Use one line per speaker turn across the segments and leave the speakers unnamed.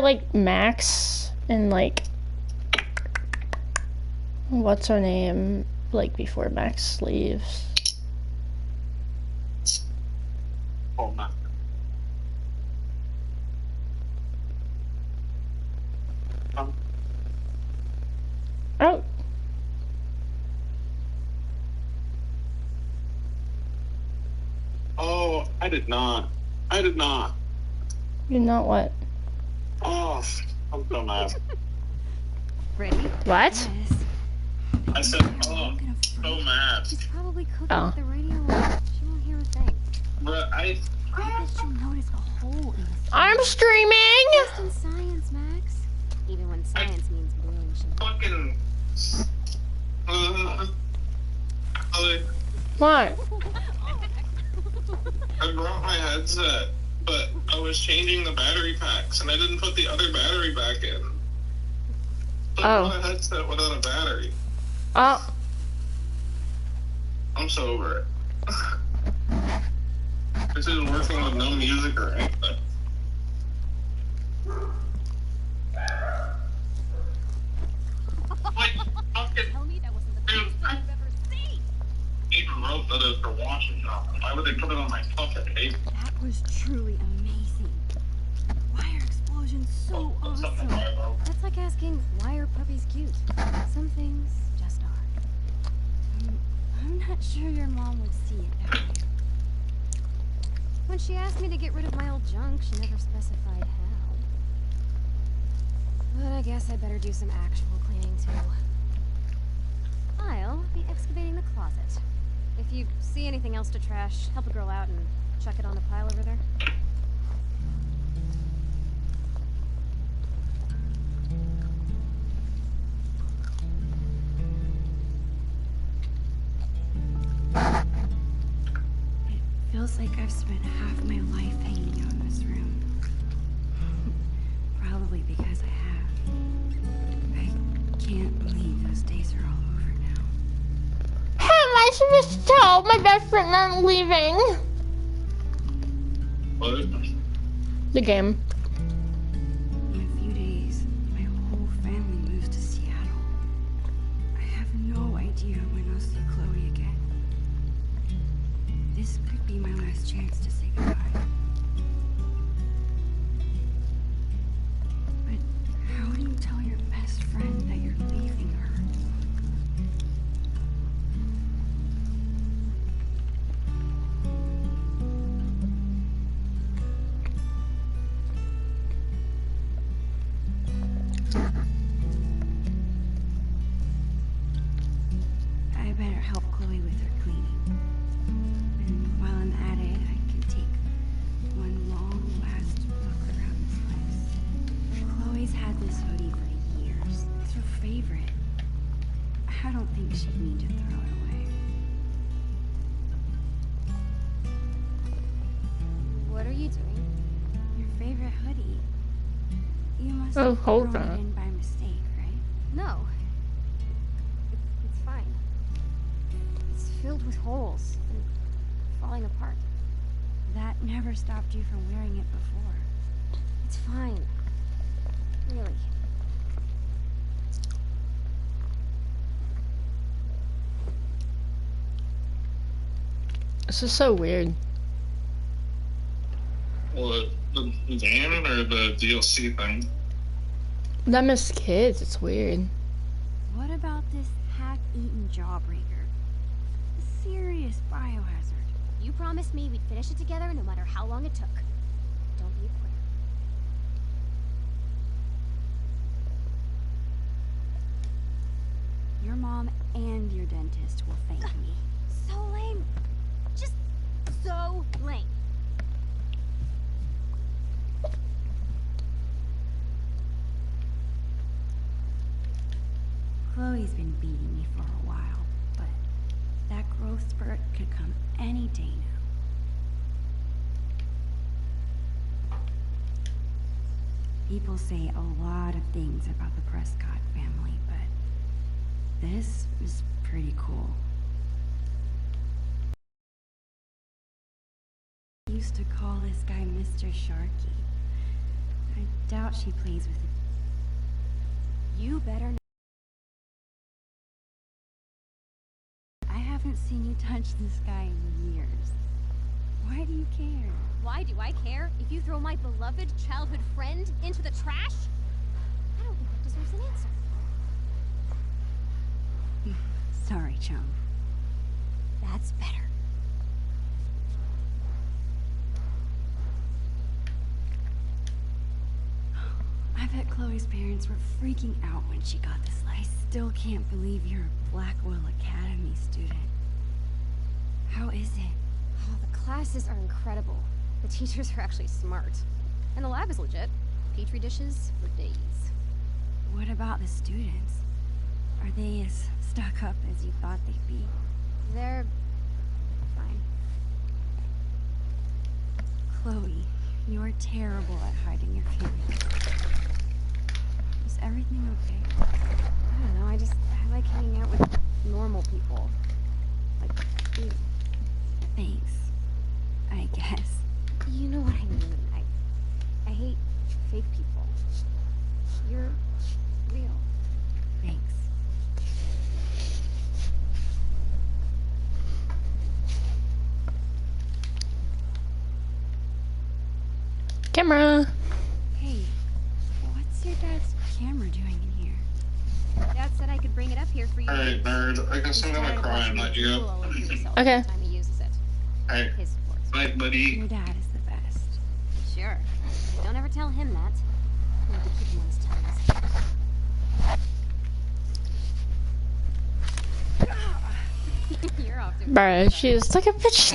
like Max and like what's her name like before Max leaves.
Oh my.
Oh.
Oh, I did not. I did not.
You know what?
Oh, I'm so mad.
Ready?
What?
Yes.
I said, oh, so mad.
She's probably cooking
Oh.
with the radio on. She won't hear a thing.
But I
bet she'll notice a hole in the
I'm streaming!
Just in science, Max. Even when science means boiling sugar.
fucking.
What?
I brought my headset, but I was changing the battery packs, and I didn't put the other battery back in. So I brought a headset without a battery.
Oh.
I'm so over it. This isn't working with no music or anything. Like, fucking.
Tell me that wasn't the
Dude,
coolest thing I've ever seen.
Even wrote that it's for washing shop. Why would they put it on my fucking table?
That was truly amazing. Wire explosion's so awesome. That's like asking, why are puppies cute? Some things just are. I'm not sure your mom would see it that way. When she asked me to get rid of my old junk, she never specified how. But I guess I better do some actual cleaning too. I'll be excavating the closet. If you see anything else to trash, help a girl out and chuck it on the pile over there. It feels like I've spent half my life hanging out in this room. Probably because I have. I can't believe those days are all over now.
How am I supposed to tell my best friend I'm leaving?
What?
The game.
In a few days, my whole family moves to Seattle. I have no idea when I'll see Chloe again. This could be my last chance to say goodbye. But how do you tell your best friend that you're leaving her? I better help Chloe with her cleaning. And while I'm at it, I can take one long last look around this place. Chloe's had this hoodie for years. It's her favorite. I don't think she'd mean to throw it away. What are you doing? Your favorite hoodie. You must have
hold
thrown
on.
it in by mistake, right? No. It's fine. It's filled with holes and falling apart. That never stopped you from wearing it before. It's fine. Really.
This is so weird.
What? The van or the DLC thing?
Them as kids, it's weird.
What about this half-eaten jawbreaker? A serious biohazard. You promised me we'd finish it together no matter how long it took. Don't be a quitter. Your mom and your dentist will thank me. So lame. Just so lame. Chloe's been beating me for a while, but that growth spurt could come any day now. People say a lot of things about the Prescott family, but this is pretty cool. I used to call this guy Mr. Sharkey. I doubt she plays with it. You better not. I haven't seen you touch this guy in years. Why do you care?
Why do I care if you throw my beloved childhood friend into the trash? I don't think that deserves an answer.
Sorry, chum.
That's better.
I bet Chloe's parents were freaking out when she got this. I still can't believe you're a Blackwell Academy student. How is it?
Oh, the classes are incredible. The teachers are actually smart. And the lab is legit. Petri dishes for days.
What about the students? Are they as stuck up as you thought they'd be?
They're fine.
Chloe, you're terrible at hiding your feelings. Is everything okay?
I don't know, I like hanging out with normal people. Like you.
Thanks, I guess.
You know what I mean. I hate fake people. You're real.
Thanks.
Camera.
Hey, what's your dad's camera doing in here?
Dad said I could bring it up here for you.
Alright, nerd. I guess I'm gonna cry and let you go.
Okay.
Every time he uses it.
Alright.
His sports.
Bye, buddy.
Your dad is the best.
Sure. Don't ever tell him that. You need to keep him on his toes. You're off to a
Bruh,
good
she was like a bitch.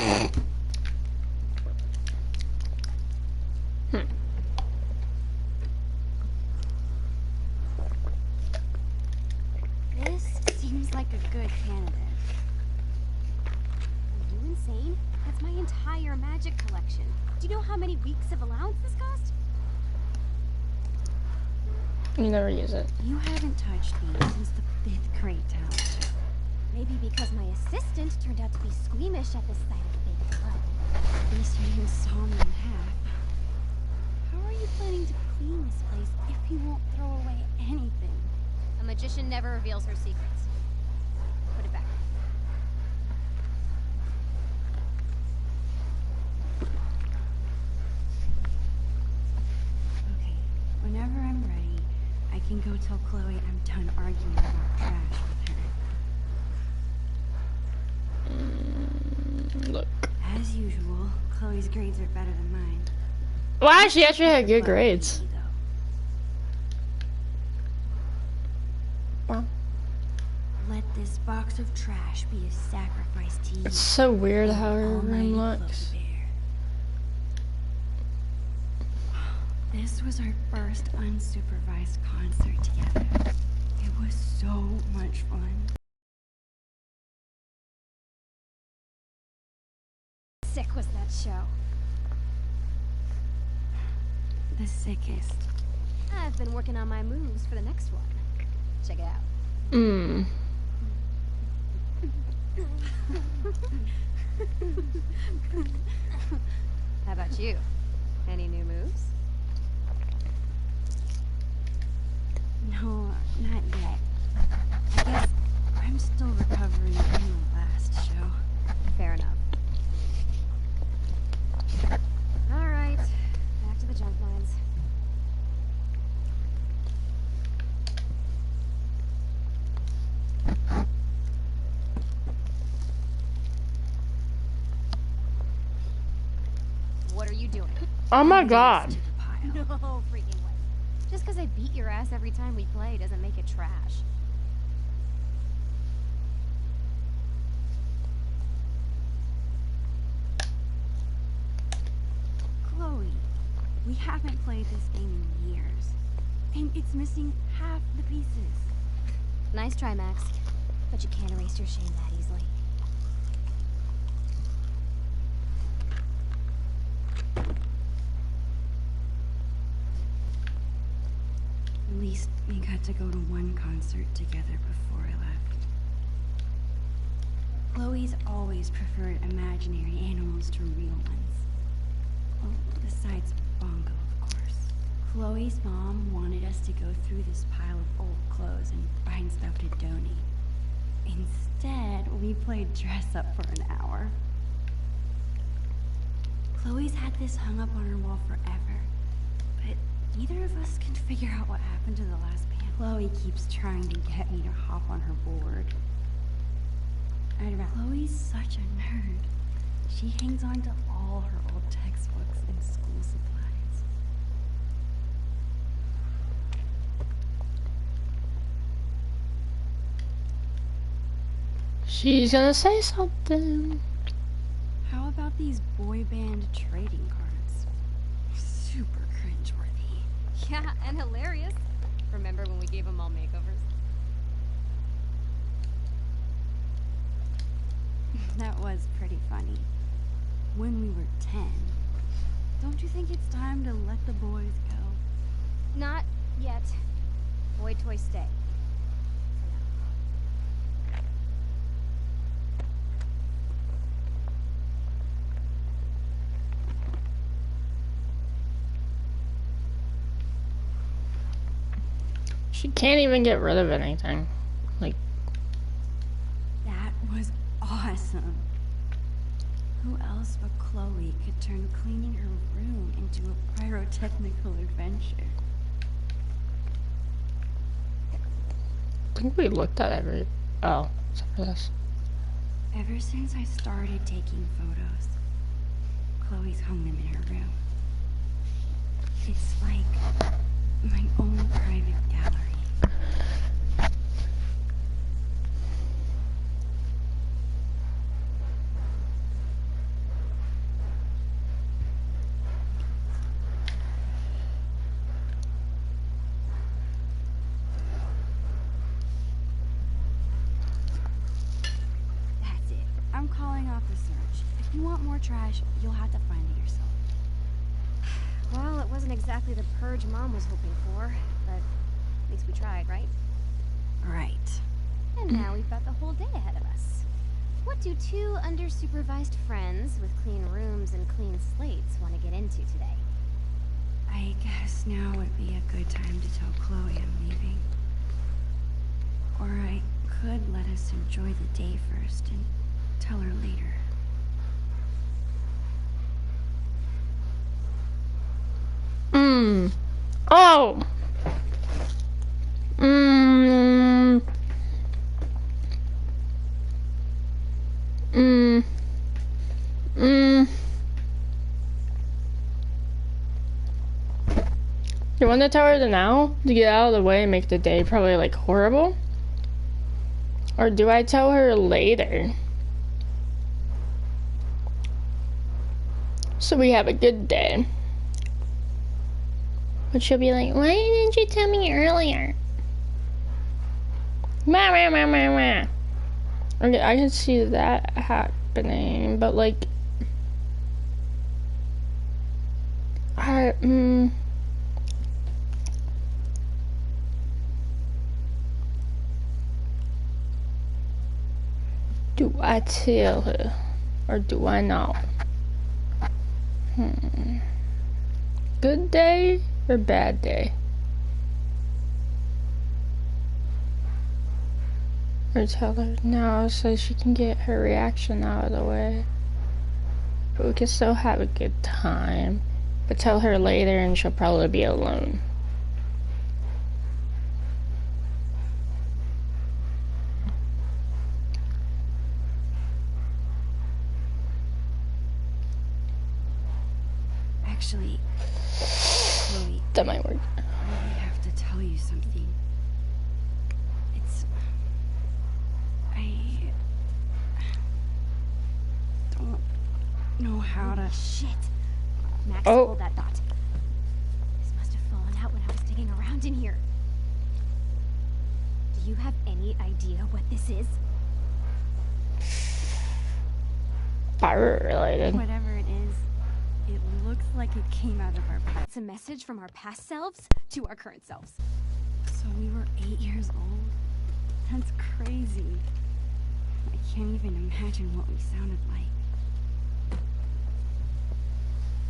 This seems like a good candidate.
Are you insane? That's my entire magic collection. Do you know how many weeks of allowance this cost?
You never use it.
You haven't touched me since the 5th grade talent show.
Maybe because my assistant turned out to be squeamish at the sight of fake blood.
At least you didn't saw me in half. How are you planning to clean this place if you won't throw away anything?
A magician never reveals her secrets. Put it back.
Okay, whenever I'm ready, I can go tell Chloe I'm done arguing about trash with her.
Look.
As usual, Chloe's grades are better than mine.
Wow, she actually had good
But
grades.
maybe, though.
Wow.
Let this box of trash be a sacrifice to you.
It's so weird how her
Almighty
room
Chloe
looks.
Bear. This was our first unsupervised concert together. It was so much fun.
Sick was that show.
The sickest.
I've been working on my moves for the next one. Check it out.
Mmm.
How about you? Any new moves?
No, not yet. I guess I'm still recovering from the last show.
Fair enough. All right, back to the junk mines. What are you doing?
Oh my god.
To the pile.
No freaking way. Just because I beat your ass every time we play doesn't make it trash.
Chloe, we haven't played this game in years. And it's missing half the pieces.
Nice try, Max. But you can't erase your shame that easily.
At least we got to go to one concert together before I left. Chloe's always preferred imaginary animals to real ones. Well, besides Bongo, of course. Chloe's mom wanted us to go through this pile of old clothes and find stuff to donate. Instead, we played dress up for an hour. Chloe's had this hung up on her wall forever, but neither of us can figure out what happened to the last panel. Chloe keeps trying to get me to hop on her board. Chloe's such a nerd. She hangs on to all her old textbooks and school supplies.
She's gonna say something.
How about these boy band trading cards? Super cringeworthy.
Yeah, and hilarious. Remember when we gave them all makeovers?
That was pretty funny. When we were 10. Don't you think it's time to let the boys go?
Not yet. Boy toys stay.
She can't even get rid of anything. Like,
That was awesome. Who else but Chloe could turn cleaning her room into a pyrotechnical adventure?
I think we looked at every. Oh, except for this.
Ever since I started taking photos, Chloe's hung them in her room. It's like my own private gallery. That's it. I'm calling off the search. If you want more trash, you'll have to find it yourself.
Well, it wasn't exactly the purge Mom was hoping for, but at least we tried, right?
Right.
And now we've got the whole day ahead of us. What do two under-supervised friends with clean rooms and clean slates want to get into today?
I guess now would be a good time to tell Chloe I'm leaving. Or I could let us enjoy the day first and tell her later.
Oh! You want to tell her now to get out of the way and make the day probably like horrible? Or do I tell her later? So we have a good day. But she'll be like, why didn't you tell me earlier? Okay, I can see that happening, but like, do I tell her or do I not? Good day or bad day? Or tell her now so she can get her reaction out of the way. But we can still have a good time. But tell her later and she'll probably be alone.
Actually, Chloe,
That might work.
I really have to tell you something. I don't know how to.
Shit! Max
Oh.
pulled that thought. This must have fallen out when I was digging around in here. Do you have any idea what this is?
Fire related.
Whatever it is, it looks like it came out of our past.
It's a message from our past selves to our current selves.
So we were 8 years old? That's crazy. I can't even imagine what we sounded like.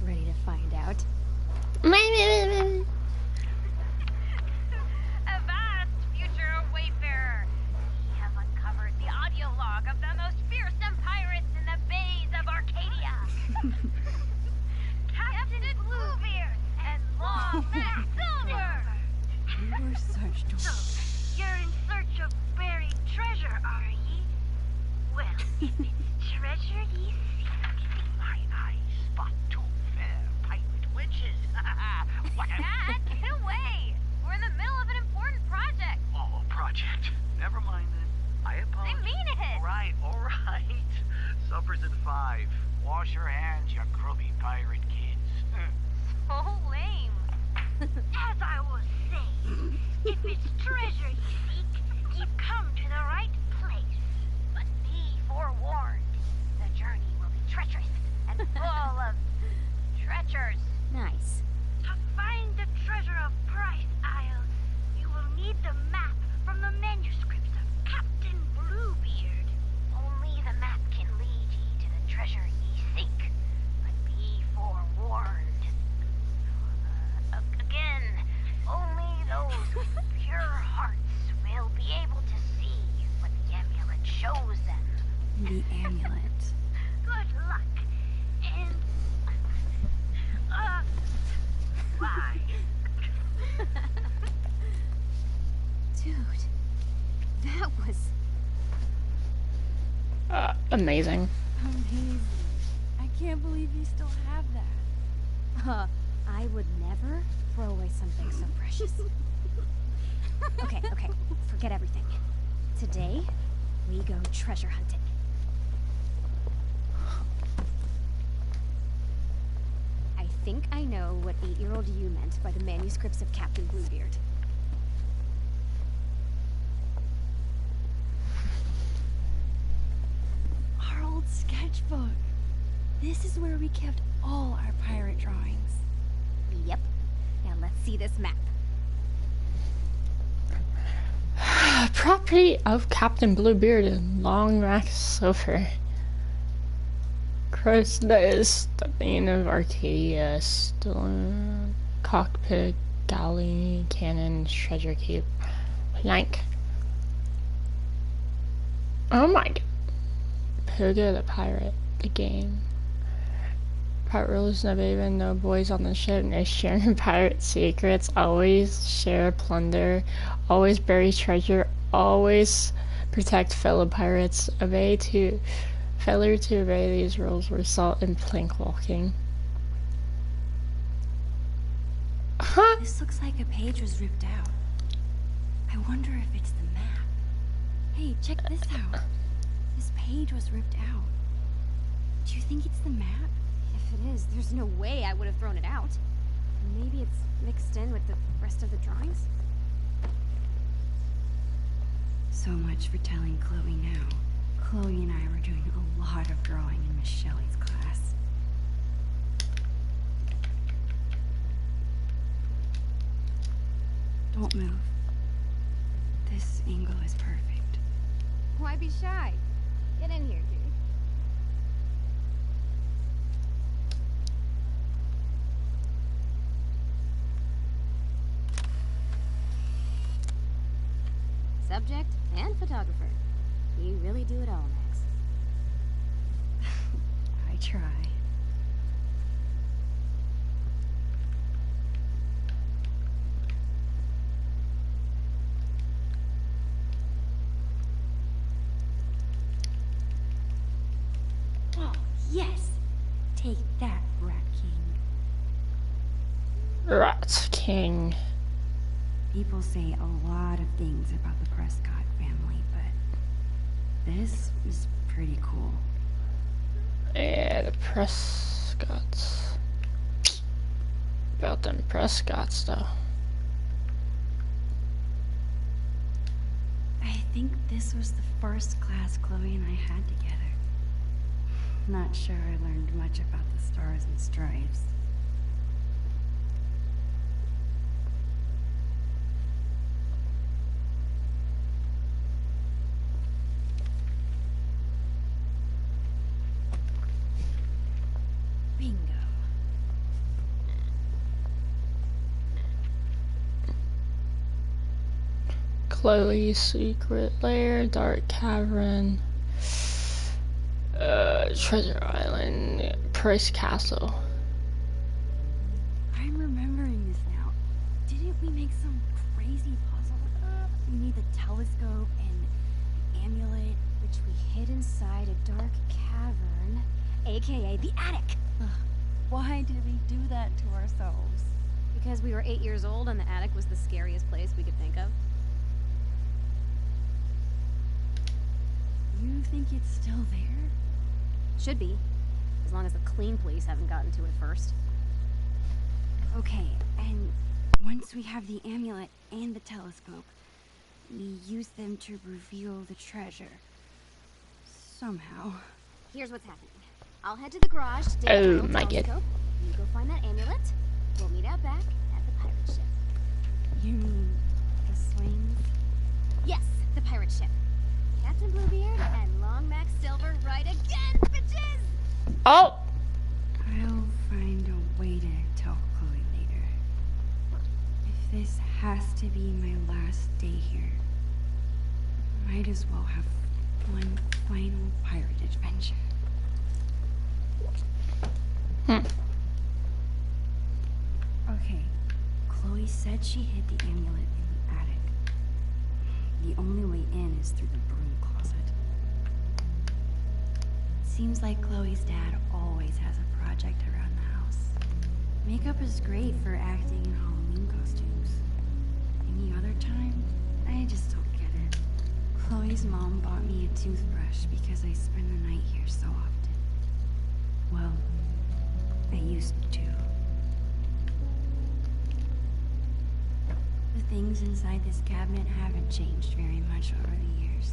Ready to find out?
fast, silver!
You were such
So, you're in search of buried treasure, are ye? Well, if it's treasure ye seek, my eyes spot two fair pirate witches.
Dad, get away! We're in the middle of an important project.
Oh, project. Never mind then. I apologize.
I mean it.
All right. Supper's in 5. Wash your hands, you grubby pirate kids.
So lame.
As I was saying, if it's treasure you seek, you've come to the right place. But be forewarned, the journey will be treacherous and full of treacherous.
Nice.
To find the treasure of Price Isle, you will need the map from the manuscripts of Captain Bluebeard. Only the map can lead ye to the treasure ye seek. But be forewarned. Again, only those with pure hearts will be able to see what the amulet shows them.
the amulet.
Good luck. And bye.
Dude, that was
Amazing.
Amazing. I can't believe you still have that.
I would never throw away something so precious. Okay, forget everything. Today, we go treasure hunting. I think I know what 8-year-old you meant by the manuscripts of Captain Bluebeard.
Our old sketchbook. This is where we kept all our pirate drawings.
Yep. Now let's see this map.
Property of Captain Bluebeard in Long Rack Silver. Crowsnest, domain of Arcadia, stolen cockpit, galley, cannon, treasure keep, plank. Oh my god. Poga the pirate, the game. Pirate rules, no baby, no boys on the ship, no sharing pirate secrets, always share plunder, always bury treasure, always protect fellow pirates, failure to obey these rules result in plank walking. Huh?
This looks like a page was ripped out. I wonder if it's the map. Hey, check this out. This page was ripped out. Do you think it's the map?
If it is, there's no way I would have thrown it out. Maybe it's mixed in with the rest of the drawings?
So much for telling Chloe now. Chloe and I were doing a lot of drawing in Miss Shelley's class. Don't move. This angle is perfect.
Why be shy? Get in here, dude. Subject and photographer. You really do it all, Max.
I try. Oh, yes! Take that, Rat King.
Rat King.
People say a lot of things about the Prescott family, but this is pretty cool.
Yeah, the Prescotts. About them Prescotts, though.
I think this was the first class Chloe and I had together. Not sure I learned much about the stars and stripes. Bingo.
Chloe's secret lair, dark cavern, treasure island, Price Castle.
I'm remembering this now. make some crazy puzzle. We need the telescope and amulet, which we hid inside a dark cavern, aka the attic. Why did we do that to ourselves?
Because we were 8 years old and the attic was the scariest place we could think of.
You think it's still there?
Should be. As long as the clean police haven't gotten to it first.
Okay, and once we have the amulet and the telescope, we use them to reveal the treasure. Somehow.
Here's what's happening. I'll head to the garage to dig
Oh
up
my
my
God.
telescope. You go find that amulet. We'll meet out back at the pirate ship.
You mean the swings?
Yes, the pirate ship. Captain Bluebeard and Long Mac Silver right again, bitches!
Oh!
I'll find a way to tell Chloe later. If this has to be my last day here, might as well have one final pirate adventure. Okay, Chloe said she hid the amulet in the attic. The only way in is through the broom closet. Seems like Chloe's dad always has a project around the house. Makeup is great for acting in Halloween costumes. Any other time, I just don't get it. Chloe's mom bought me a toothbrush because I spend the night here so often. Well, I used to. The things inside this cabinet haven't changed very much over the years.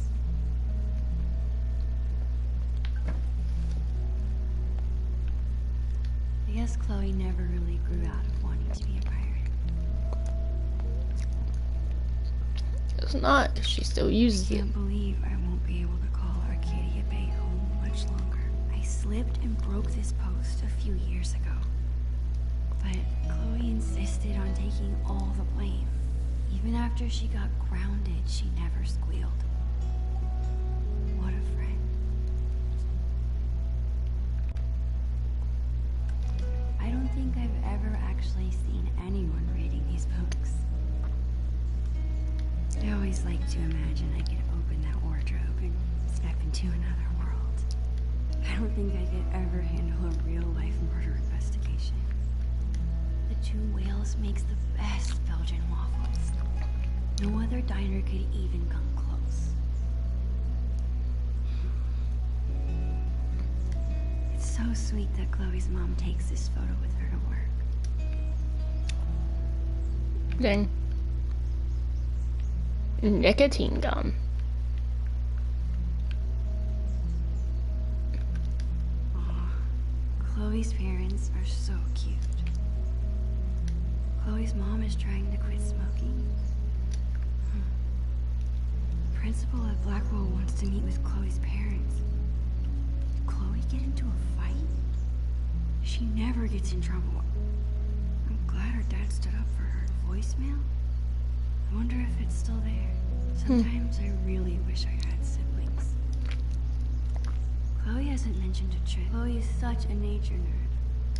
I guess Chloe never really grew out of wanting to be a pirate.
It's not, 'cause she still uses
I
it.
can't believe I won't be able to call Arcadia Bay home much longer. I slipped and broke this post a few years ago. But Chloe insisted on taking all the blame. Even after she got grounded, she never squealed. What a friend. I don't think I've ever actually seen anyone reading these books. I always like to imagine I could open that wardrobe and step into another world. I don't think I could ever handle a real-life murder investigation. The Two Whales makes the best Belgian waffles. No other diner could even come close. It's so sweet that Chloe's mom takes this photo with her to work.
Dang. Nicotine gum.
Aw, Chloe's parents are so cute. Chloe's mom is trying to quit smoking. The principal at Blackwell wants to meet with Chloe's parents. Did Chloe get into a fight? She never gets in trouble. I'm glad her dad stood up for her. Voicemail? I wonder if it's still there. Sometimes I really wish I had siblings. Chloe hasn't mentioned a trip. Chloe is such a nature nerd.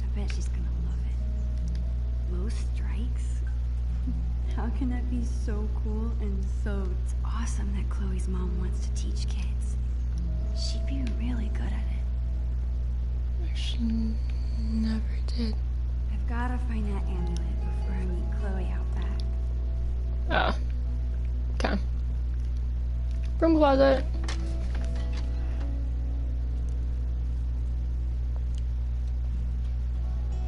I bet she's gonna love it. Low strikes? How can that be so cool and so... It's awesome that Chloe's mom wants to teach kids. She'd be really good at it.
She never did.
I've gotta find that amulet before I meet Chloe out back.
Oh. Okay. Broom closet.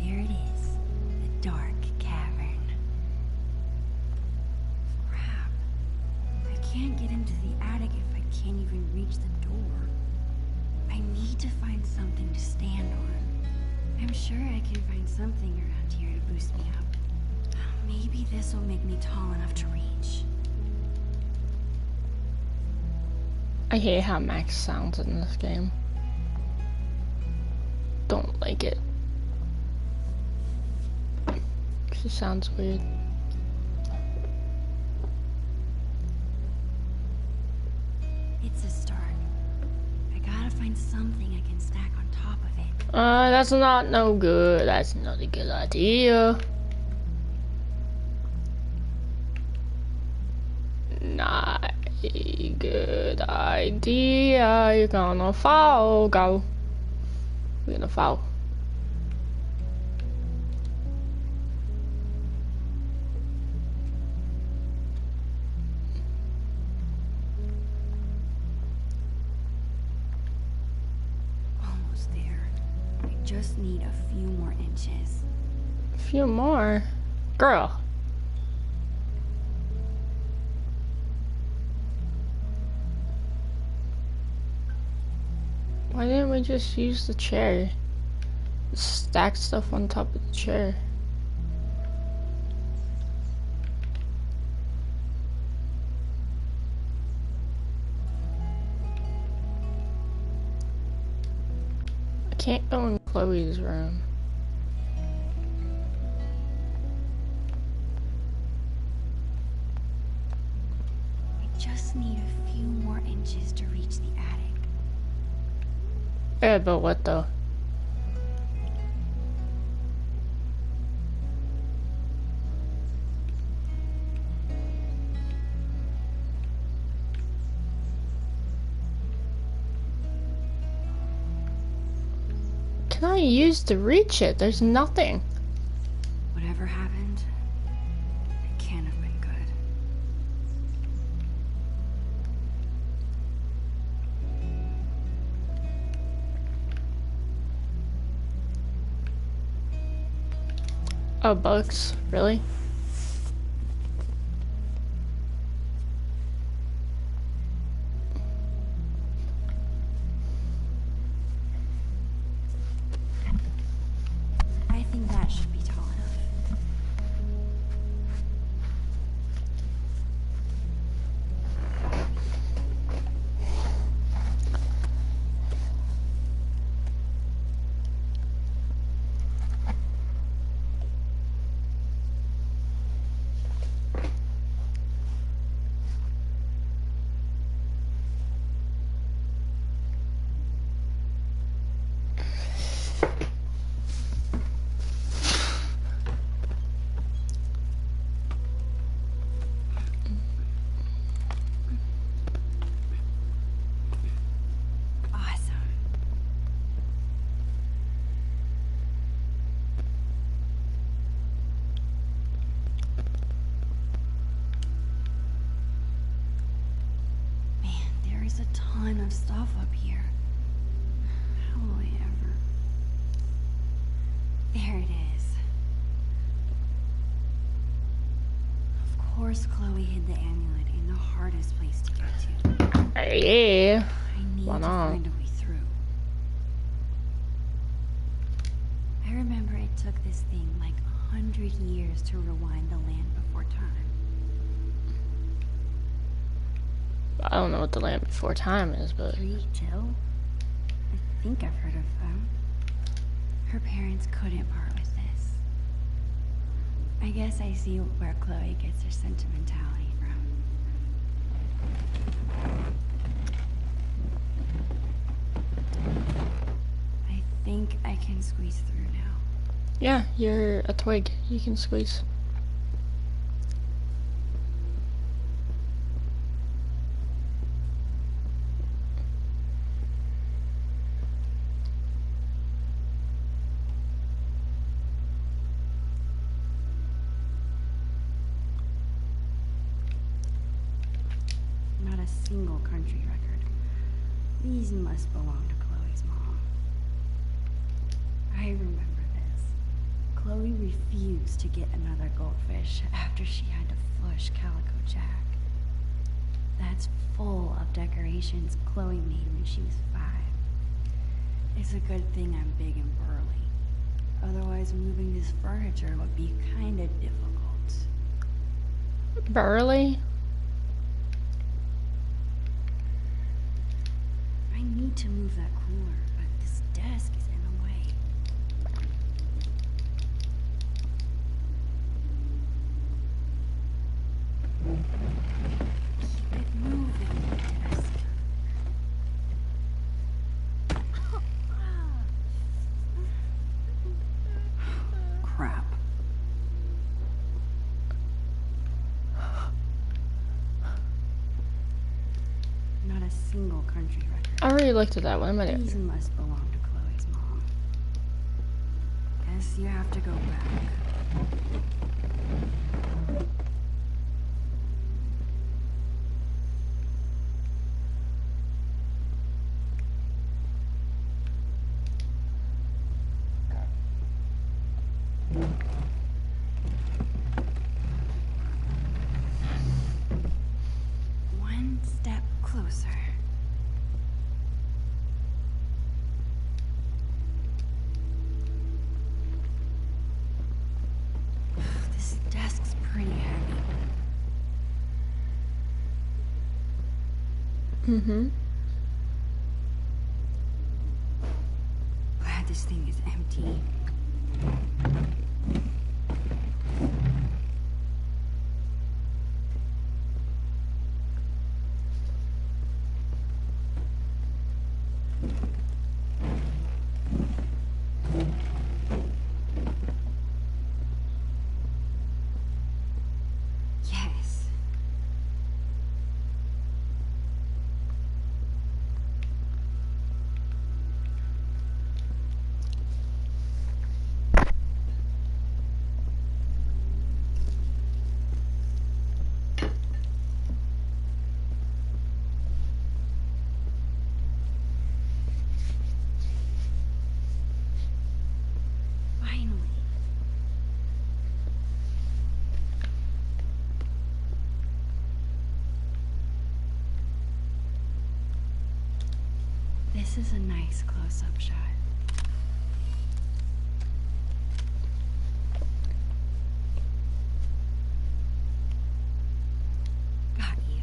There it is. The dark cavern. Crap. I can't get into the attic if I can't even reach the door. I need to find something to stand on. I'm sure I can find something around here to boost me up. Maybe this will make me tall enough to reach.
I hate how Max sounds in this game. Don't like it. She sounds weird.
It's a start. I gotta find something I can stack on top of it.
That's not no good. That's not a good idea. Not a good idea. You're gonna fall. Go. We're gonna fall.
Almost there. I just need a few more inches.
A few more. Girl. Why didn't we just use the chair? Stack stuff on top of the chair. I can't go in Chloe's room.
I just need a few more inches to reach the attic.
Yeah, but what though? Can I use to reach it? There's nothing.
Whatever happened, it can't have been good.
Oh, bugs? Really?
I think that should be tall enough. Awesome. Man, there is a ton of stuff up here. How will I ever... There it is. Of course Chloe hid the amulet in the hardest place to get to.
Yeah.
I need
Why
to
not?
find a way through. I remember it took this thing like 100 years to rewind the land before time.
I don't know what the Land Before Time is, but
3 Till? I think I've heard of them. Her parents couldn't part with this. I guess I see where Chloe gets her sentimentality from. I think I can squeeze through now.
yeah, you're a twig. You can squeeze.
Not a single country record. These must belong to Chloe's mom. I remember this. Chloe refused to get another goldfish after she had to flush Calico Jack. That's full of decorations Chloe made when she was 5. It's a good thing I'm big and burly. Otherwise, moving this furniture would be kinda difficult.
Burley?
I need to move that cooler, but this desk is in the way. Keep it moving, desk. Crap. a single country record.
I already looked at that one.
These must belong to Chloe's mom. Guess you have to go back. One step closer. This desk's pretty heavy.
Mm-hmm.
Glad this thing is empty. Yes. Finally. This is a nice close-up shot. Got you.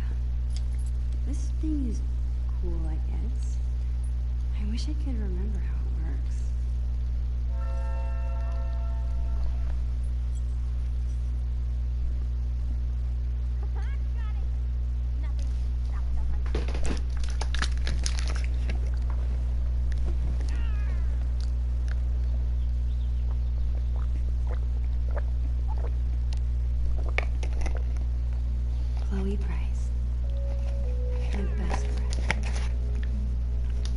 This thing is cool, I guess. I wish I could remember how it works. Chloe Price. My best friend.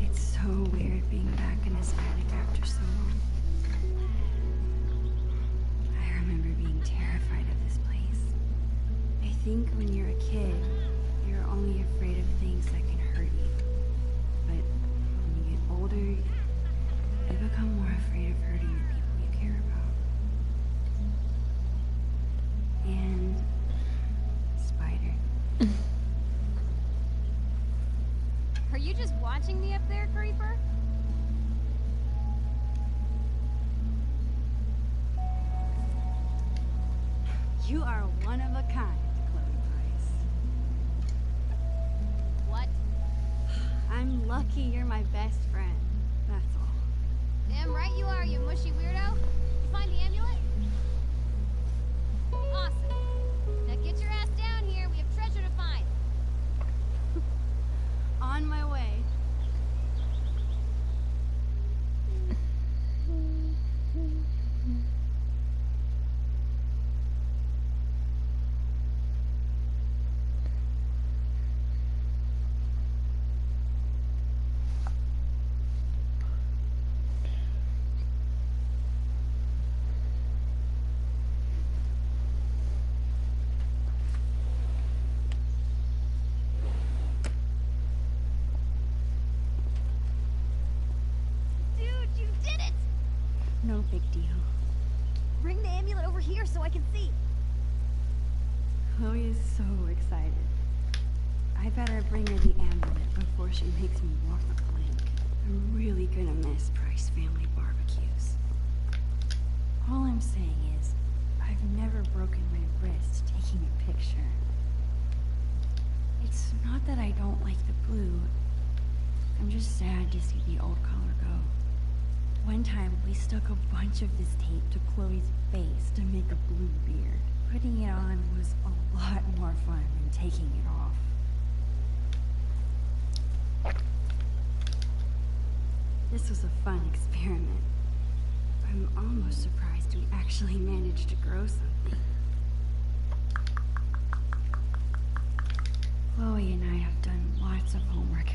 It's so weird being back in his attic after so long. I remember being terrified of this place. I think when you're a kid, you're only afraid of things that can hurt you. But when you get older, you become more afraid of hurting the people you care about. And spider.
Are you just watching me up there, Creeper?
You are one of a kind, Chloe Price.
What?
I'm lucky you're my best friend. That's all.
Damn right you are, you mushy weirdo. You find the amulet? Awesome. Now get your ass down here. We have treasure to find.
On my way.
Dude, you did it!
No big deal.
Bring the amulet over here so I can see.
Chloe is so excited. I better bring her the amulet before she makes me walk the plank. I'm really gonna miss Price family barbecues. All I'm saying is, I've never broken my wrist taking a picture. It's not that I don't like the blue. I'm just sad to see the old color go. One time, we stuck a bunch of this tape to Chloe's face to make a blue beard. Putting it on was a lot more fun than taking it off. This was a fun experiment. I'm almost surprised we actually managed to grow something. Chloe and I have done lots of homework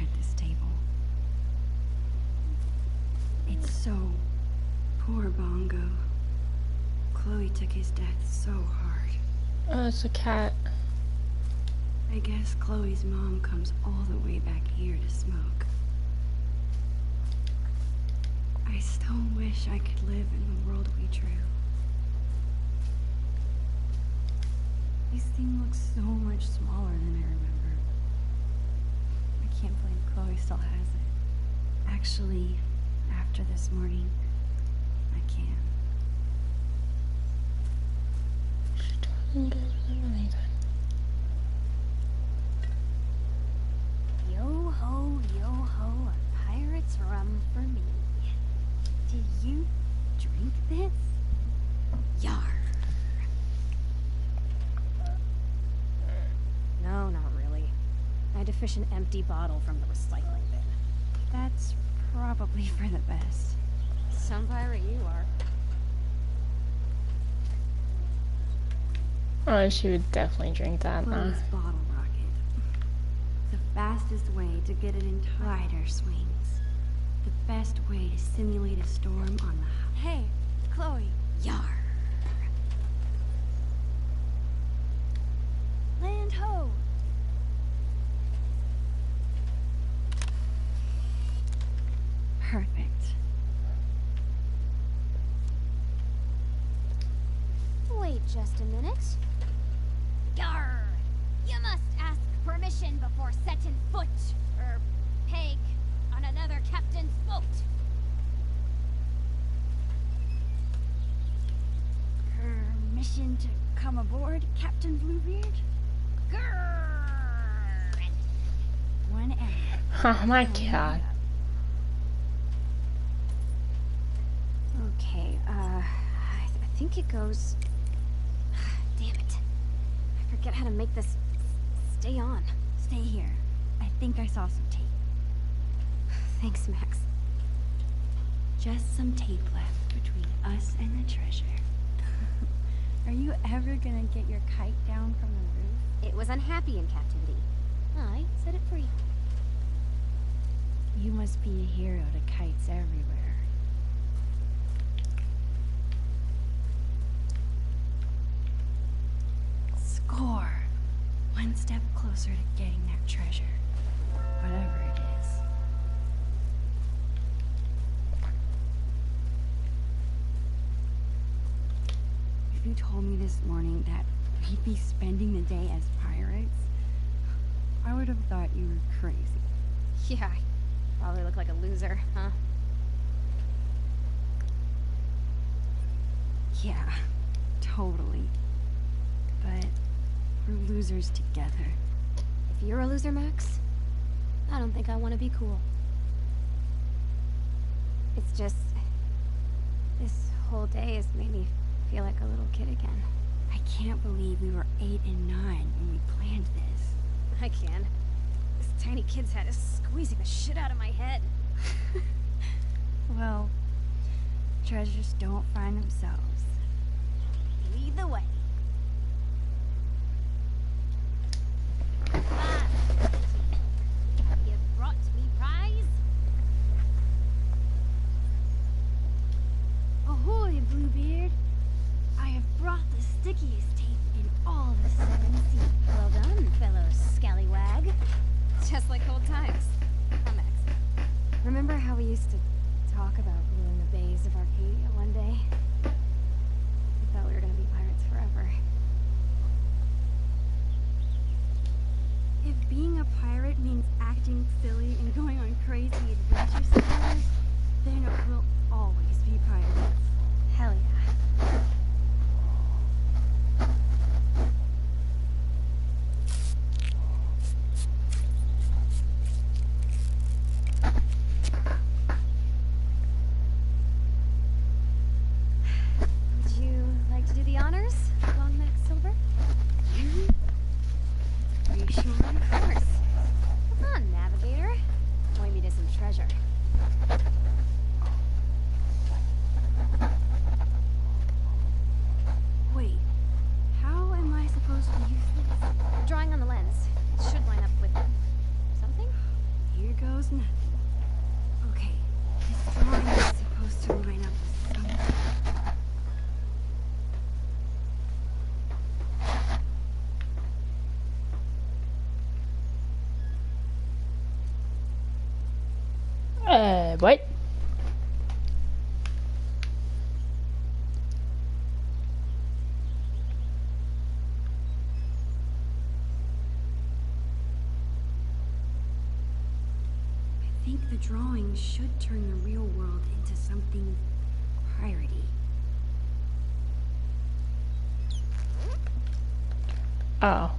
his death so hard.
Oh, it's a cat.
I guess Chloe's mom comes all the way back here to smoke. I still wish I could live in the world we drew. This thing looks so much smaller than I remember. I can't believe Chloe still has it. Actually, after this morning, I can.
She doesn't give them anything.
Yo ho, a pirate's rum for me. Do you drink this? Yar. No, not really. I had to fish an empty bottle from the recycling bin.
That's probably for the best.
Some pirate you are.
Oh, she would definitely drink that, huh?
Chloe's bottle rocket. The fastest way to get it into wider swings. The best way to simulate a storm on the
Hey, Chloe. Yar. Land ho.
perfect.
Wait just a minute. Yar! You must ask permission before setting foot, or peg, on another captain's boat. Permission to come aboard, Captain Bluebeard? Grrr! One M.
Oh my god.
Okay, I think it goes... Damn it. I forget how to make this stay on.
Stay here. I think I saw some tape.
Thanks, Max.
Just some tape left between us and the treasure. Are you ever gonna get your kite down from the roof?
It was unhappy in captivity. I set it free.
You must be a hero to kites everywhere. Score! One step closer to getting that treasure. Whatever it is. If you told me this morning that we'd be spending the day as pirates, I would have thought you were crazy.
Yeah, I probably look like a loser, huh?
Yeah, totally. But we're losers together.
If you're a loser, Max, I don't think I want to be cool. It's just... this whole day has made me feel like a little kid again.
I can't believe we were 8 and 9 when we planned this.
I can. This tiny kid's head is squeezing the shit out of my head.
Well, treasures don't find themselves.
Lead the way. You brought me prize?
Ahoy, Bluebeard! I have brought the stickiest tape in all the 7 seas.
Well done, fellow scallywag. Just like old times. Huh, Max? Remember how we used to talk about ruling the bays of Arcadia one day? I thought we were gonna be pirates forever.
If being a pirate means acting silly and going on crazy adventures together, then we'll always be pirates.
Hell yeah. Would you like to do the honors, Long Max Silver?
Are you sure?
Of course. Come on, navigator. Point me to some treasure.
Wait, how am I supposed to use this?
Drawing on the lens. It should line up with something.
Here goes nothing. Okay, this drawing is supposed to line up with something.
What?
I think the drawing should turn the real world into something piratey.
Oh.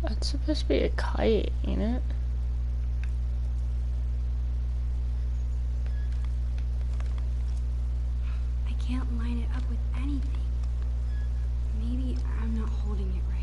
That's supposed to be a kite, ain't it?
I can't line it up with anything. Maybe I'm not holding it right.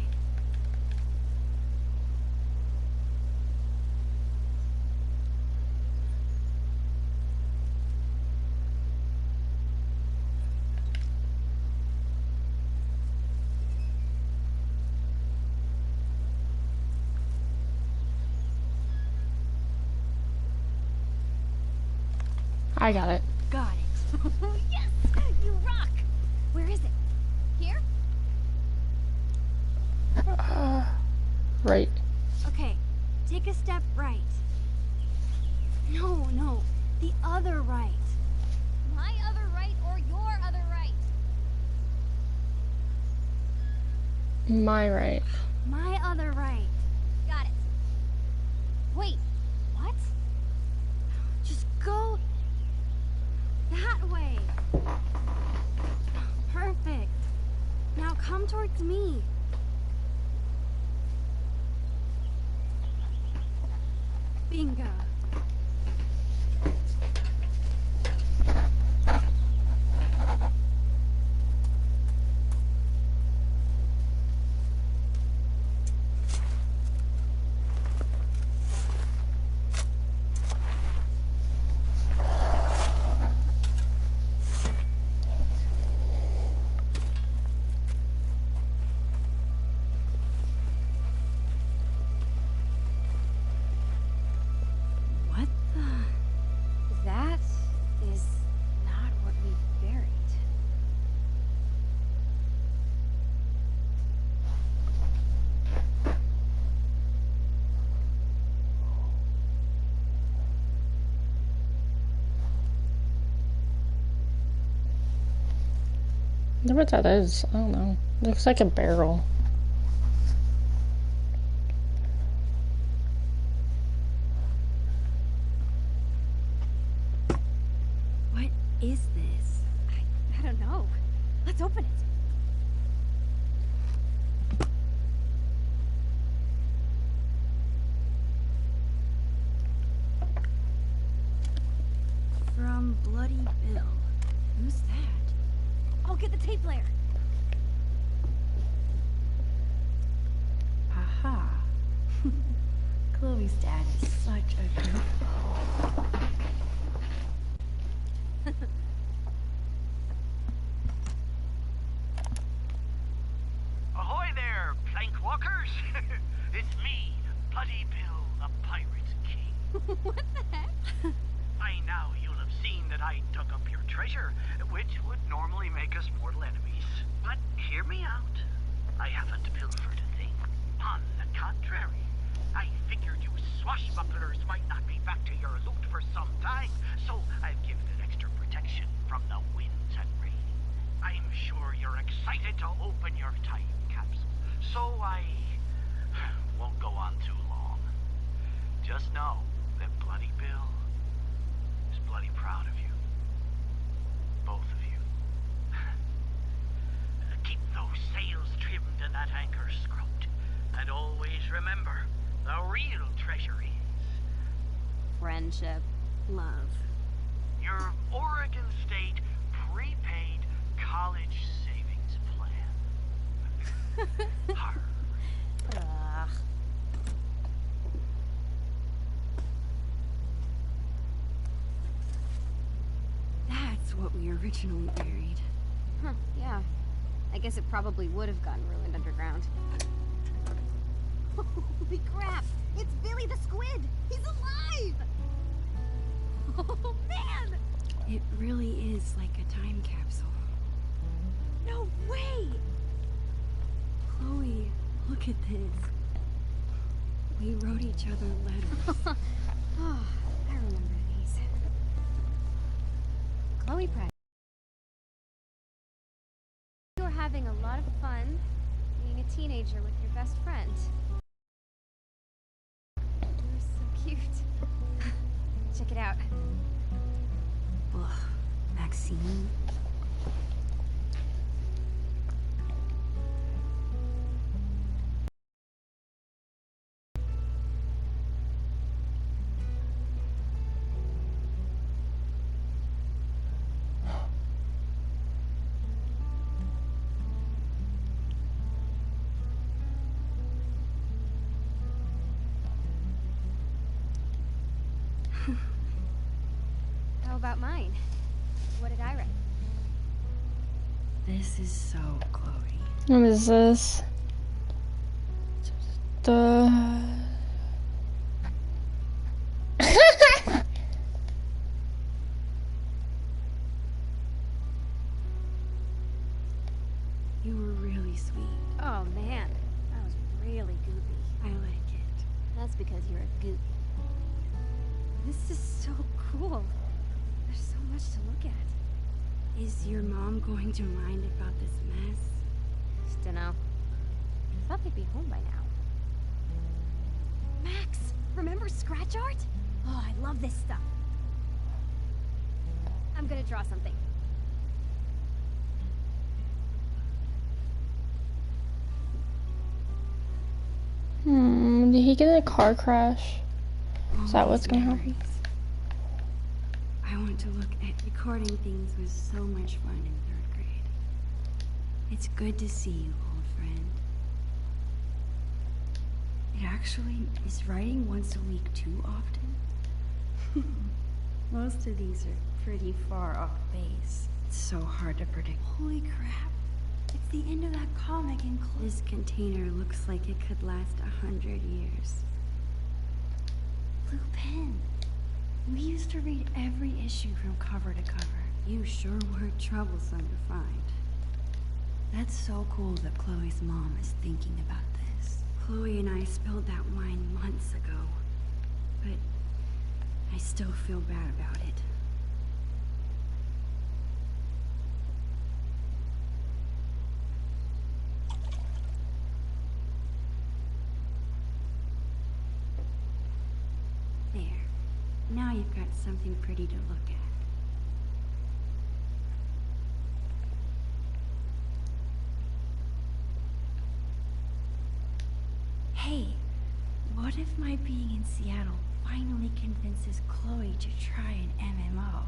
I got it.
Got it. Yes! You rock! Where is it? Here?
Right.
Okay, take a step right. No, the other right.
My other right or your other right?
My right.
My other right.
Got it. Wait, what?
Just go that way. Perfect. Now come towards me. Bingo. What the?
That is not what we buried.
I wonder what that is. I don't know. Looks like a barrel.
What is this?
I don't know. Let's open it.
From Bloody Bill. Who's that?
I'll get the tape player.
Aha. Chloe's dad is such a goofball.
Ahoy there, plank walkers! It's me, Bloody Bill, the Pirate King.
What the heck?
By now you'll have seen that I dug up your treasure, which would normally make us mortal enemies. But hear me out. I haven't pilfered a thing. On the contrary, I figured you swashbucklers might not be back to your loot for some time, so I've given it extra protection from the winds and rain. I'm sure you're excited to open your time capsule, so I won't go on too long. Just know that Bloody Bill is bloody proud of you. Both of you. Keep those sails trimmed and that anchor scrubbed. And always remember, the real treasure is
Friendship.
Love.
your Oregon State prepaid college savings plan. Arr.
Ugh.
That's what we originally buried.
Huh, yeah. I guess it probably would have gotten ruined underground.
Holy crap! It's Billy the Squid! He's alive! Oh, man!
It really is like a time capsule. No way! Chloe, look at this. We wrote each other letters.
Oh, I remember these. Chloe Pratt. You were having a lot of fun being a teenager with your best friend. You were so cute. Check it out.
Ugh, Maxine.
How about mine? What did I write?
This is so Chloe.
What is this? The...
You were really sweet.
Oh man, that was really goopy.
I like it.
That's because you're a goop. This is so cool. There's so much to look at.
Is your mom going to mind about this mess?
Just dunno. I thought they'd be home by now. Max, remember scratch art? Oh, I love this stuff. I'm gonna draw something.
Did he get in a car crash? Is that what's gonna happen?
I want to look at recording things was so much fun in 3rd grade. It's good to see you, old friend. It actually is writing once a week too often. Most of these are pretty far off base. It's so hard to predict. Holy crap. It's the end of that comic and this container looks like it could last 100 years. Blue pen. We used to read every issue from cover to cover. You sure were troublesome to find. That's so cool that Chloe's mom is thinking about this. Chloe and I spilled that wine months ago, but I still feel bad about it. There. Now you've got something pretty to look at. Hey, what if my being in Seattle finally convinces Chloe to try an MMO?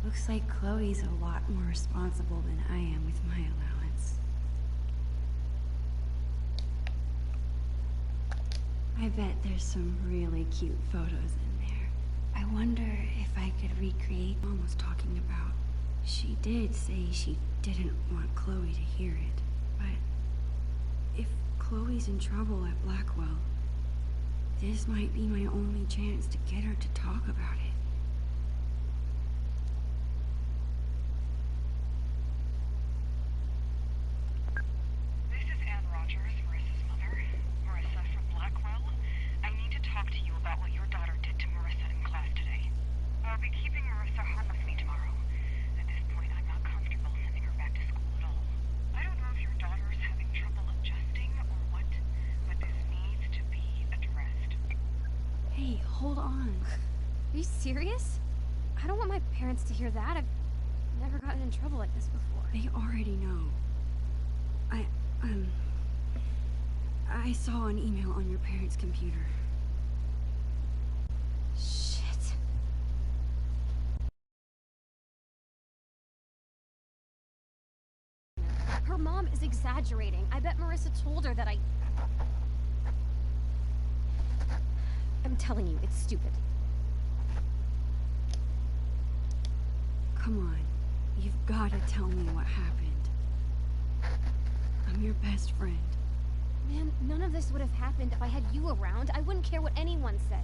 Looks like Chloe's a lot more responsible than I am with my allowance. I bet there's some really cute photos in there. I wonder if I could recreate what Mom was talking about. She did say she didn't want Chloe to hear it, but if Chloe's in trouble at Blackwell, this might be my only chance to get her to talk about it.
This is Anne Rogers, Marissa's mother. Marissa from Blackwell. I need to talk to you about what your daughter did to Marissa in class today. I'll be keeping Marissa home with me tomorrow. At this point, I'm not comfortable sending her back to school at all. I don't know if your daughter's having trouble adjusting or what, but this needs to be addressed.
Hey, hold on.
Are you serious? I don't want my parents to hear that. I've never gotten in trouble like this before.
They already know. I saw an email on your parents' computer.
Shit. Her mom is exaggerating. I bet Marissa told her that I'm telling you, it's stupid.
Come on. You've got to tell me what happened. I'm your best friend.
Man, none of this would have happened if I had you around. I wouldn't care what anyone said.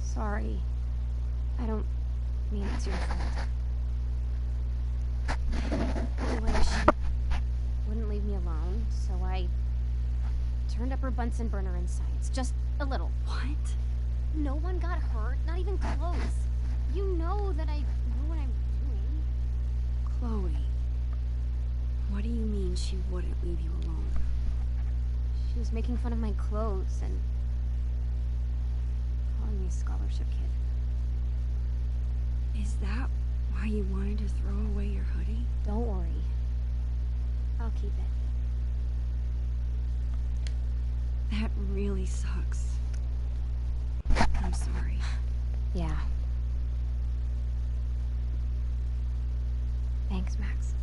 Sorry. I don't mean it's your fault. Anyway, she wouldn't leave me alone, so I turned up her Bunsen burner in science. Just a little.
What?
No one got hurt, not even close. You know that I know what I'm doing.
Chloe. What do you mean she wouldn't leave you alone?
She was making fun of my clothes and calling me a scholarship kid.
Is that why you wanted to throw away your hoodie?
Don't worry. I'll keep it.
That really sucks. I'm sorry.
Yeah. Thanks, Max.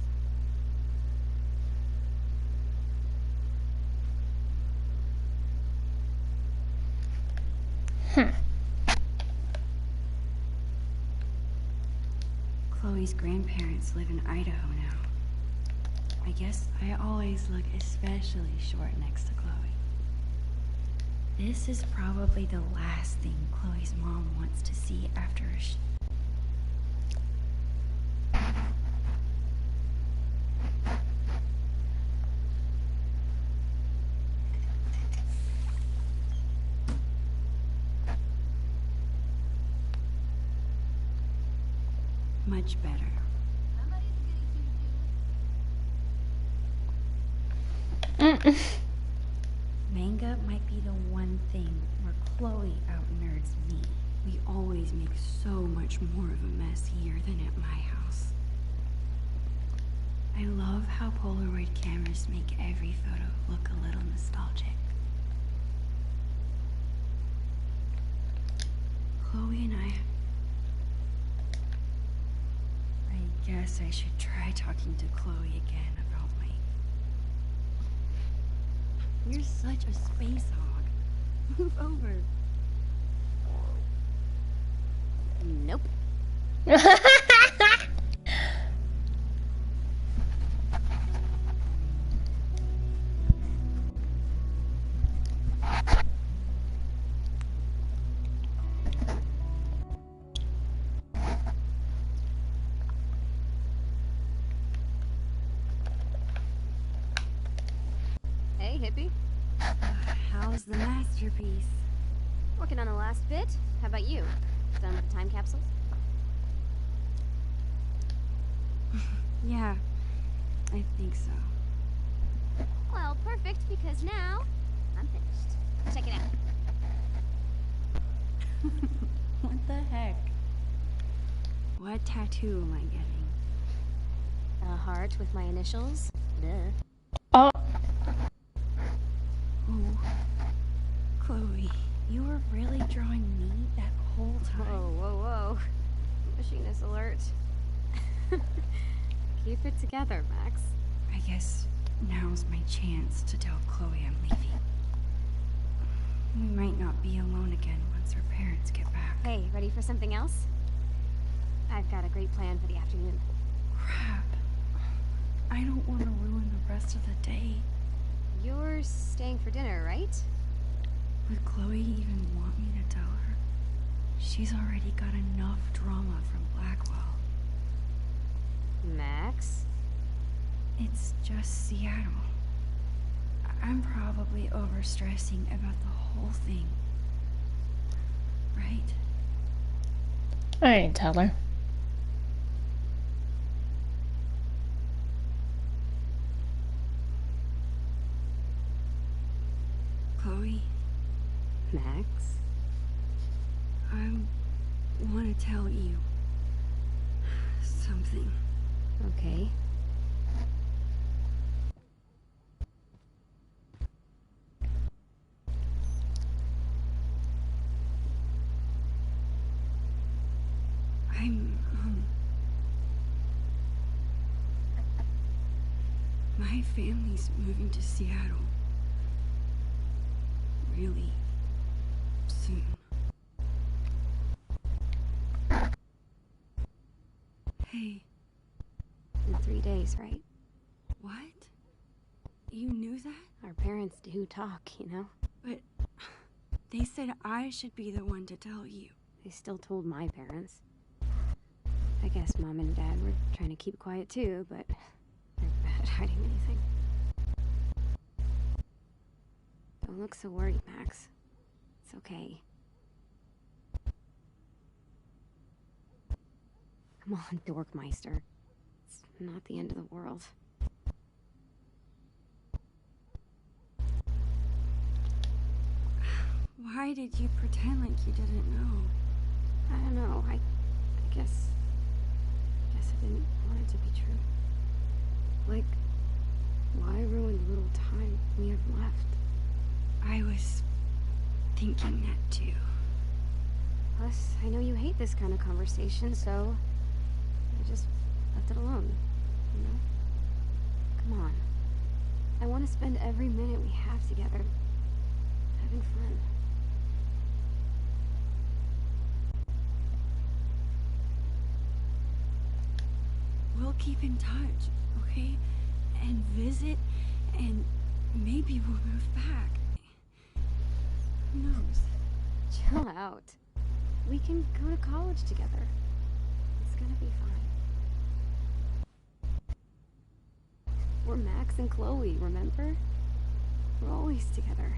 Chloe's grandparents live in Idaho now. I guess I always look especially short next to Chloe. This is probably the last thing Chloe's mom wants to see after a much better. Manga might be the one thing where Chloe out-nerds me. We always make so much more of a mess here than at my house. I love how Polaroid cameras make every photo look a little nostalgic. Chloe and I guess I should try talking to Chloe again about my... You're such a space hog. Move over.
Nope. Hey, hippie.
How's the masterpiece?
Working on the last bit. How about you? Done with the time capsules?
Yeah, I think so.
Well, perfect, because now I'm finished. Check it out.
What the heck? What tattoo am I getting?
A heart with my initials. Duh.
Oh,
Oh, Chloe, you were really drawing me that whole time?
Whoa, whoa, whoa. Machinist alert. Keep it together, Max.
I guess now's my chance to tell Chloe I'm leaving. We might not be alone again once her parents get back.
Hey, ready for something else? I've got a great plan for the afternoon.
Crap. I don't want to ruin the rest of the day.
You're staying for dinner, right?
Would Chloe even want me to tell her? She's already got enough drama from Blackwell.
Max?
It's just Seattle. I'm probably overstressing about the whole thing. Right?
I ain't tell her.
Chloe,
Max?
I want to tell you something.
Okay.
My family's moving to Seattle. Really soon. Hey.
In 3 days, right?
What? You knew that?
Our parents do talk, you know?
But they said I should be the one to tell you. They still told my parents. I guess Mom and Dad were trying to keep quiet too, but they're bad at hiding anything. Don't look so worried, Max. It's okay. Come on, Dorkmeister. It's not the end of the world.
Why did you pretend like you didn't know?
I don't know. I guess I didn't want it to be true. Like, why ruin the little time we have left?
I was thinking that too.
Plus, I know you hate this kind of conversation, so I just left it alone, you know? Come on. I want to spend every minute we have together having fun.
We'll keep in touch, okay? And visit, and maybe we'll move back. Who knows?
Chill out. We can go to college together. It's gonna be fine. We're Max and Chloe, remember? We're always together.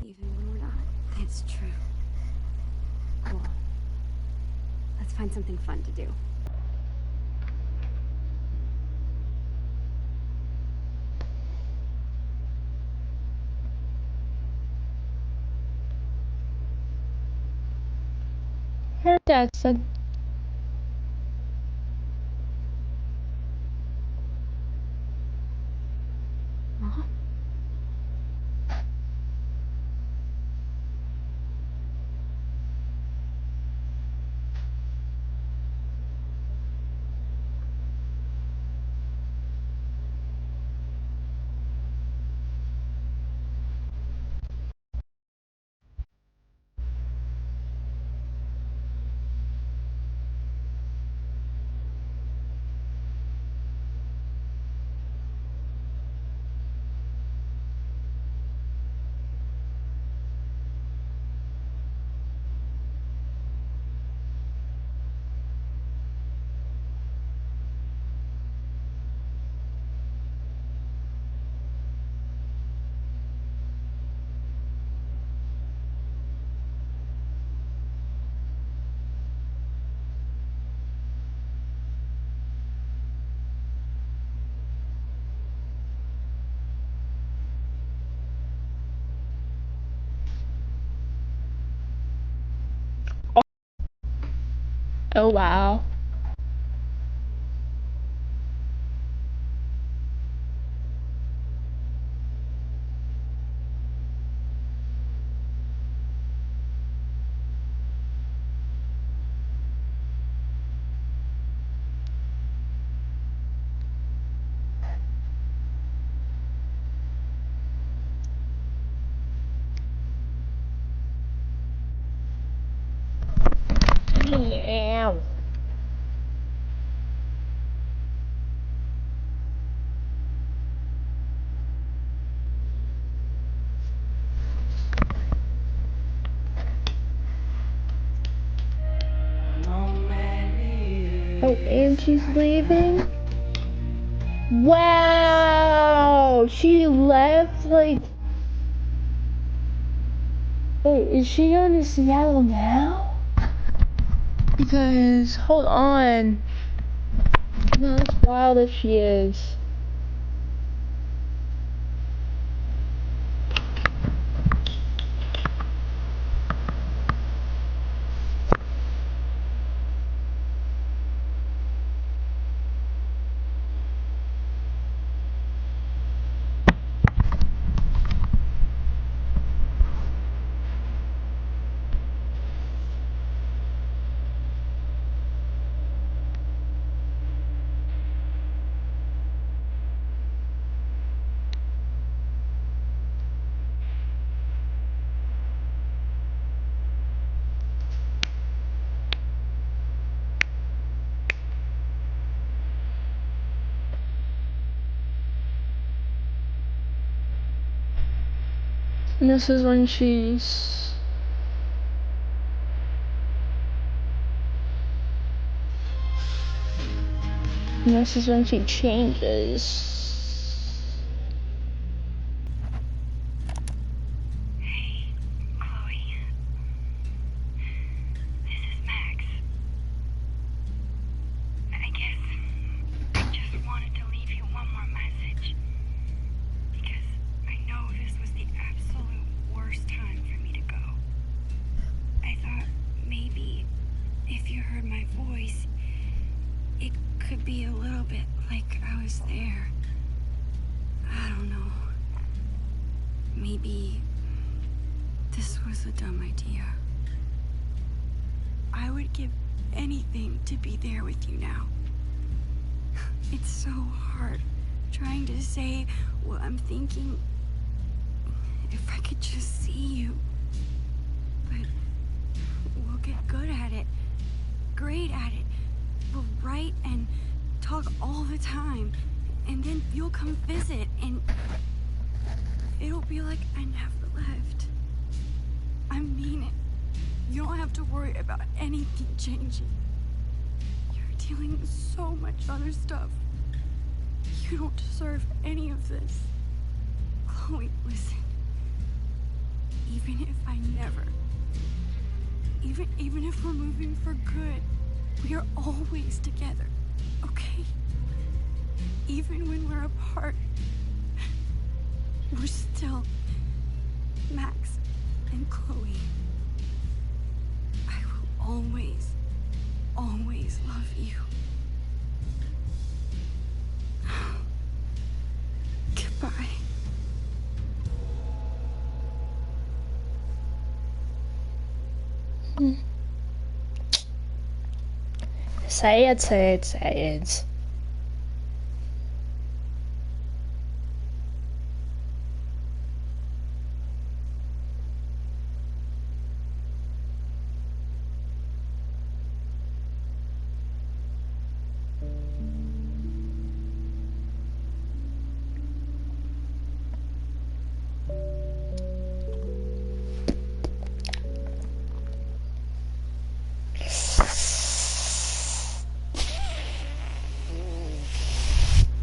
Even when we're not.
It's true.
Cool. Let's find something fun to do.
Her dad said. Oh wow. Yeah. Oh, and she's leaving? Wow! She left, like... Wait, is she going to Seattle now? Because, hold on. No, that's wild if she is. And this is when she's And this is when she changes.
Hey, Chloe. This is Max. I guess I just wanted to leave you one more message. Because I know this was the absolute worst time for me to go. I thought maybe if you heard my voice, it could be a little bit like I was there. I don't know. Maybe this was a dumb idea. I would give anything to be there with you now. It's so hard trying to say what I'm thinking. If I could just see you. But we'll get good at it. Great at it. We'll write and talk all the time. And then you'll come visit and it'll be like I never left. I mean it. You don't have to worry about anything changing. You're dealing with so much other stuff. You don't deserve any of this. Chloe, listen. Even if I never... Even if we're moving for good, we are always together, okay? Even when we're apart, we're still Max and Chloe. I will always, always love you. Goodbye.
Say it, say it, say it.